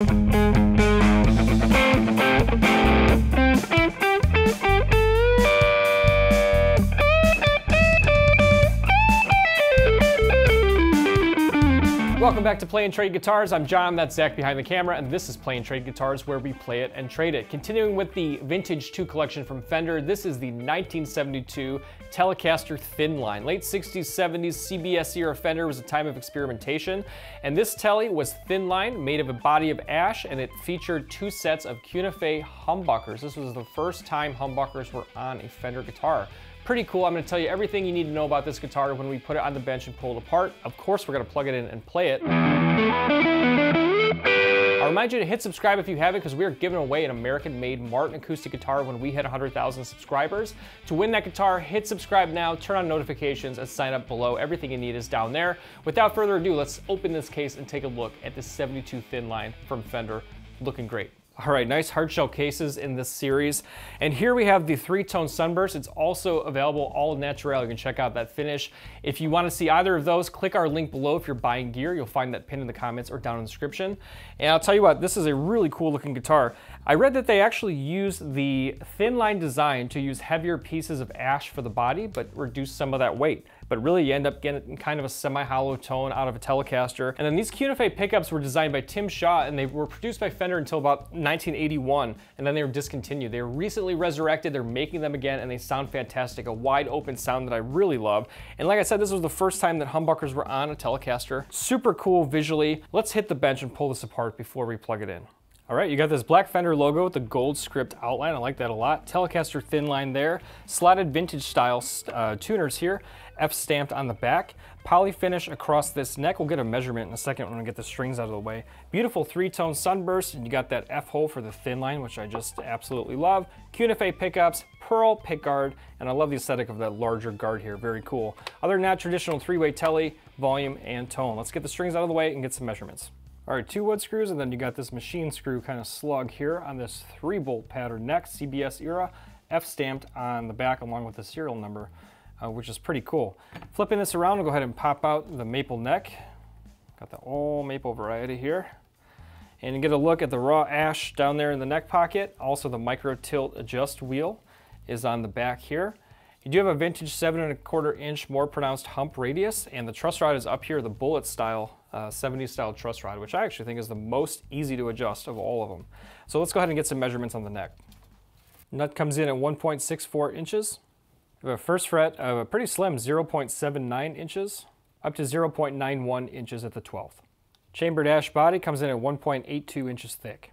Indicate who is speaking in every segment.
Speaker 1: Welcome back to Play and Trade Guitars. I'm John, that's Zach behind the camera, and this is Play and Trade Guitars, where we play it and trade it. Continuing with the Vintage II collection from Fender, this is the 1972 Telecaster Thinline. Late 60s, 70s, CBS era Fender was a time of experimentation, and this Tele was Thinline, made of a body of ash, and it featured two sets of cunife humbuckers. This was the first time humbuckers were on a Fender guitar. Pretty cool. I'm going to tell you everything you need to know about this guitar when we put it on the bench and pull it apart. Of course, we're going to plug it in and play it. I'll remind you to hit subscribe if you haven't, because we are giving away an American-made Martin acoustic guitar when we hit 100,000 subscribers. To win that guitar, hit subscribe now, turn on notifications, and sign up below. Everything you need is down there. Without further ado, let's open this case and take a look at this 72 Thinline from Fender. Looking great. All right, nice hard shell cases in this series. And here we have the three-tone sunburst. It's also available all natural. You can check out that finish. If you want to see either of those, click our link below if you're buying gear. You'll find that pinned in the comments or down in the description. And I'll tell you what, this is a really cool looking guitar. I read that they actually use the Thinline design to use heavier pieces of ash for the body, but reduce some of that weight. But really you end up getting kind of a semi-hollow tone out of a Telecaster. And then these cunife pickups were designed by Tim Shaw, and they were produced by Fender until about 1981, and then they were discontinued. They were recently resurrected, they're making them again, and they sound fantastic. A wide open sound that I really love. And like I said, this was the first time that humbuckers were on a Telecaster. Super cool visually. Let's hit the bench and pull this apart before we plug it in. All right, you got this black Fender logo with the gold script outline. I like that a lot. Telecaster Thinline there. Slotted vintage style tuners here. F stamped on the back. Poly finish across this neck. We'll get a measurement in a second when we get the strings out of the way. Beautiful three-tone sunburst, and you got that F hole for the Thinline, which I just absolutely love. Cunife pickups, pearl pickguard, and I love the aesthetic of that larger guard here. Very cool. Other than that, traditional three-way Tele, volume, and tone. Let's get the strings out of the way and get some measurements. All right, 2 wood screws, and then you got this machine screw kind of slug here on this 3-bolt pattern neck, CBS era, F stamped on the back along with the serial number, which is pretty cool. Flipping this around, we'll go ahead and pop out the maple neck. Got the all maple variety here. And you get a look at the raw ash down there in the neck pocket. Also the micro tilt adjust wheel is on the back here. You do have a vintage 7¼ inch more pronounced hump radius, and the truss rod is up here, the bullet style 70s style truss rod, which I actually think is the most easy to adjust of all of them. So let's go ahead and get some measurements on the neck. Nut comes in at 1.64 inches. We have a first fret of a pretty slim 0.79 inches up to 0.91 inches at the 12th. Chambered ash body comes in at 1.82 inches thick.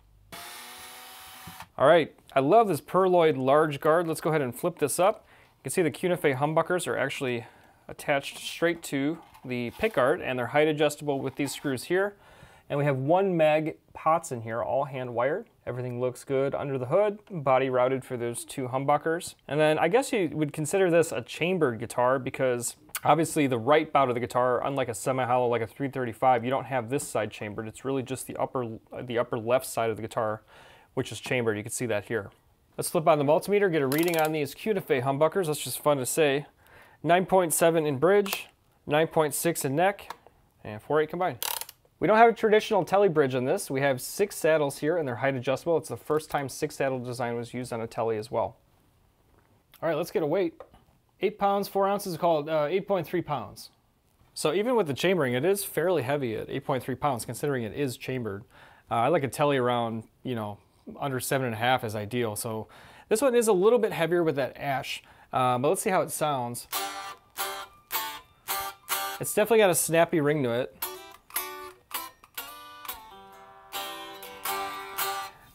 Speaker 1: All right, I love this perloid large guard. Let's go ahead and flip this up. You can see the cunife humbuckers are actually attached straight to the pickguard, and they're height adjustable with these screws here. And we have 1 meg pots in here, all hand wired. Everything looks good under the hood, body routed for those 2 humbuckers. And then I guess you would consider this a chambered guitar, because obviously the right bout of the guitar, unlike a semi-hollow like a 335, you don't have this side chambered. It's really just the upper left side of the guitar, which is chambered. You can see that here. Let's flip on the multimeter, get a reading on these cunife humbuckers. That's just fun to say. 9.7 in bridge, 9.6 in neck, and 4.8 combined. We don't have a traditional Tele bridge on this. We have 6 saddles here, and they're height adjustable. It's the first time 6 saddle design was used on a Tele as well. All right, let's get a weight. 8 pounds, 4 ounces, called 8.3 pounds. So even with the chambering, it is fairly heavy at 8.3 pounds, considering it is chambered. I like a Tele around, you know, under 7.5 is ideal. So this one is a little bit heavier with that ash, but let's see how it sounds. It's definitely got a snappy ring to it.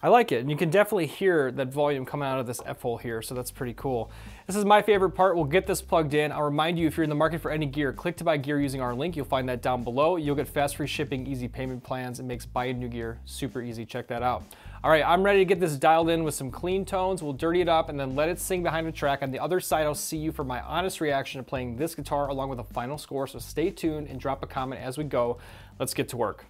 Speaker 1: I like it, and you can definitely hear that volume coming out of this F-hole here, so that's pretty cool. This is my favorite part. We'll get this plugged in. I'll remind you, if you're in the market for any gear, click to buy gear using our link. You'll find that down below. You'll get fast free shipping, easy payment plans. It makes buying new gear super easy. Check that out. All right, I'm ready to get this dialed in with some clean tones. We'll dirty it up and then let it sing behind the track. On the other side, I'll see you for my honest reaction to playing this guitar along with a final score, so stay tuned and drop a comment as we go. Let's get to work.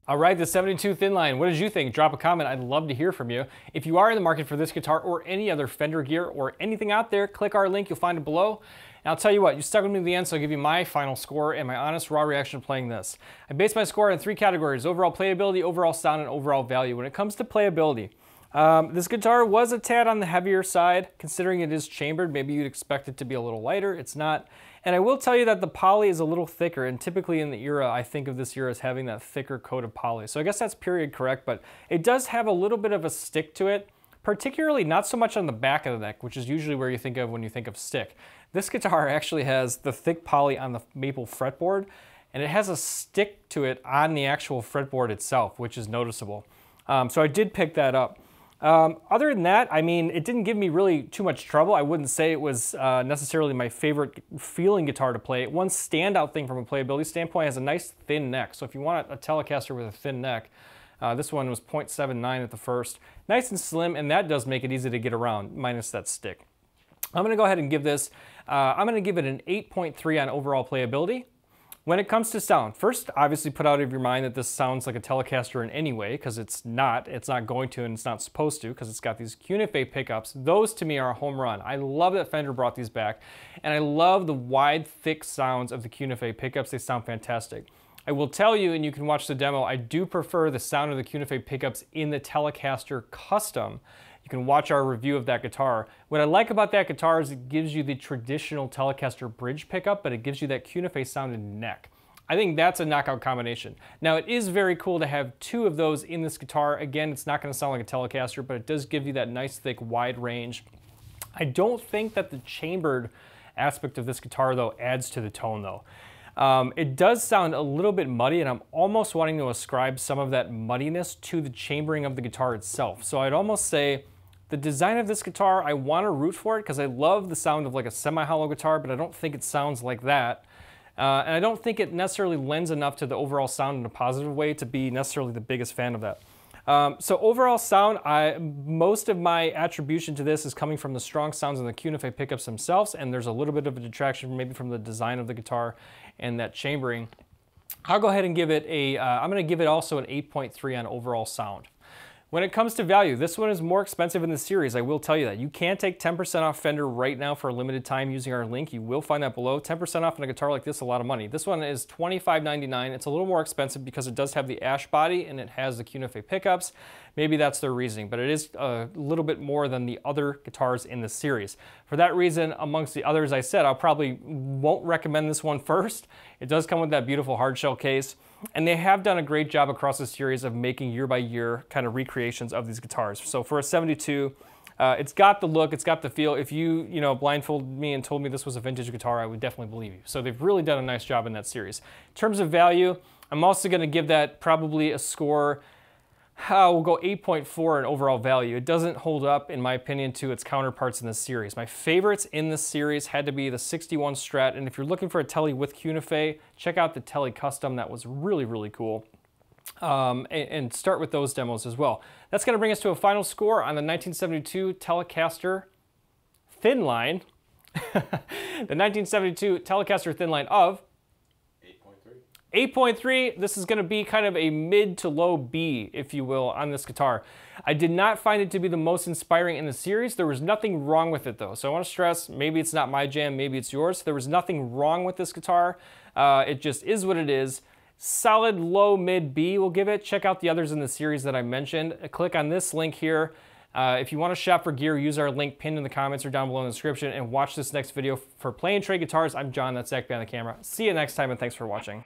Speaker 1: All right, the 72 Thinline, what did you think? Drop a comment, I'd love to hear from you. If you are in the market for this guitar or any other Fender gear or anything out there, click our link, you'll find it below. And I'll tell you what, you stuck with me to the end, so I'll give you my final score and my honest raw reaction to playing this. I based my score in 3 categories: overall playability, overall sound, and overall value. When it comes to playability, this guitar was a tad on the heavier side, considering it is chambered. Maybe you'd expect it to be a little lighter, it's not. And I will tell you that the poly is a little thicker, and typically in the era, I think of this era as having that thicker coat of poly. So I guess that's period correct, but it does have a little bit of a stick to it, particularly not so much on the back of the neck, which is usually where you think of when you think of stick. This guitar actually has the thick poly on the maple fretboard, and it has a stick to it on the actual fretboard itself, which is noticeable. So I did pick that up. Other than that, I mean, it didn't give me really too much trouble. I wouldn't say it was necessarily my favorite feeling guitar to play. One standout thing from a playability standpoint, it has a nice thin neck. So if you want a Telecaster with a thin neck, this one was 0.79 at the first. Nice and slim, and that does make it easy to get around, minus that stick. I'm going to go ahead and give this, I'm going to give it an 8.3 on overall playability. When it comes to sound, first, obviously put out of your mind that this sounds like a Telecaster in any way, because it's not going to, and it's not supposed to, because it's got these cuneife pickups. Those, to me, are a home run. I love that Fender brought these back, and I love the wide, thick sounds of the cuneife pickups. They sound fantastic. I will tell you, and you can watch the demo, I do prefer the sound of the cuneife pickups in the Telecaster Custom. You can watch our review of that guitar. What I like about that guitar is it gives you the traditional Telecaster bridge pickup, but it gives you that cuneife sounded neck. I think that's a knockout combination. Now, it is very cool to have 2 of those in this guitar. Again, it's not going to sound like a Telecaster, but it does give you that nice, thick, wide range. I don't think that the chambered aspect of this guitar, though, adds to the tone, though. It does sound a little bit muddy, and I'm almost wanting to ascribe some of that muddiness to the chambering of the guitar itself. So I'd almost say the design of this guitar, I want to root for it because I love the sound of like a semi-hollow guitar, but I don't think it sounds like that. And I don't think it necessarily lends enough to the overall sound in a positive way to be necessarily the biggest fan of that. So overall sound, most of my attribution to this is coming from the strong sounds in the Cuneife pickups themselves, and there's a little bit of a detraction maybe from the design of the guitar and that chambering. I'll go ahead and give it a, I'm going to give it also an 8.3 on overall sound. When it comes to value, this one is more expensive in the series, I will tell you that. You can take 10% off Fender right now for a limited time using our link. You will find that below. 10% off on a guitar like this is a lot of money. This one is $25.99. It's a little more expensive because it does have the ash body and it has the Cuneife pickups. Maybe that's their reasoning, but it is a little bit more than the other guitars in the series. For that reason, amongst the others I said, I probably won't recommend this one first. It does come with that beautiful hardshell case. And they have done a great job across the series of making year by year kind of recreations of these guitars. So for a 72, it's got the look, it's got the feel. If you blindfolded me and told me this was a vintage guitar, I would definitely believe you. So they've really done a nice job in that series. In terms of value, I'm also going to give that probably a score. We'll go 8.4 in overall value. It doesn't hold up, in my opinion, to its counterparts in this series. My favorites in this series had to be the 61 Strat, and if you're looking for a Tele with Cuneife, check out the Tele Custom. That was really, really cool. And start with those demos as well. That's going to bring us to a final score on the 1972 Telecaster Thinline. The 1972 Telecaster Thinline of 8.3, this is going to be kind of a mid to low B, if you will, on this guitar. I did not find it to be the most inspiring in the series. There was nothing wrong with it though. So I want to stress, maybe it's not my jam, maybe it's yours. There was nothing wrong with this guitar. It just is what it is. Solid low mid B we'll give it. Check out the others in the series that I mentioned. Click on this link here. If you want to shop for gear, use our link pinned in the comments or down below in the description, and watch this next video for Play and Trade Guitars. I'm John, that's Zach behind the camera. See you next time, and thanks for watching.